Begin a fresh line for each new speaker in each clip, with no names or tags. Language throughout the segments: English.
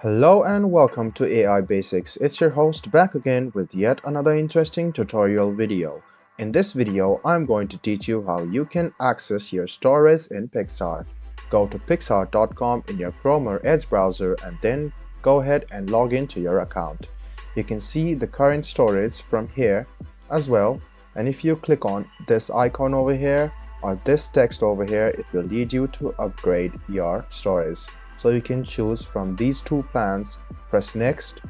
Hello and welcome to AI Basics. It's your host back again with yet another interesting tutorial video. In this video, I'm going to teach you how you can access your storage in Picsart. Go to picsart.com in your Chrome or Edge browser and then go ahead and log into your account. You can see the current storage from here as well, and if you click on this icon over here or this text over here, it will lead you to upgrade your storage. So you can choose from these two plans, press next,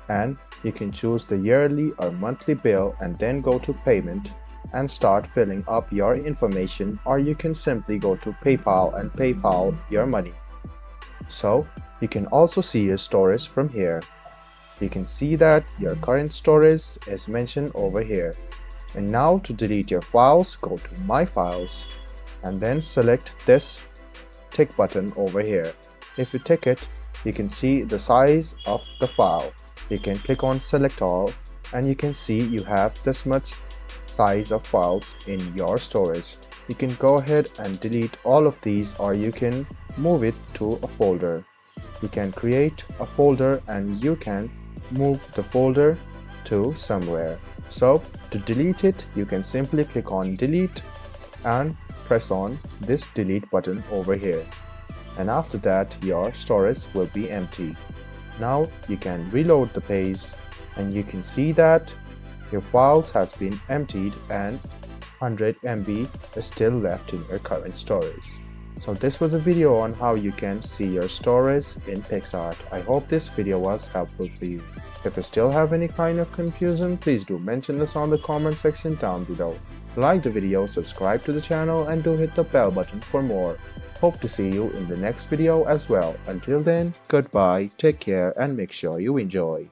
and you can choose the yearly or monthly bill and then go to payment and start filling up your information, or you can simply go to PayPal and PayPal your money. So you can also see your storage from here. You can see that your current storage is mentioned over here. And now to delete your files, go to My Files and then select this tick button over here. If you tick it, you can see the size of the file. You can click on select all and you can see you have this much size of files in your storage. You can go ahead and delete all of these, or you can move it to a folder. You can create a folder and you can move the folder to somewhere. So to delete it, you can simply click on delete and press on this delete button over here. And after that your storage will be empty. Now you can reload the page and you can see that your files has been emptied and 100 MB is still left in your current storage. So this was a video on how you can see your storage in Picsart. I hope this video was helpful for you. If you still have any kind of confusion, please do mention this on the comment section down below. Like the video, subscribe to the channel and do hit the bell button for more. Hope to see you in the next video as well. Until then, goodbye, take care and make sure you enjoy.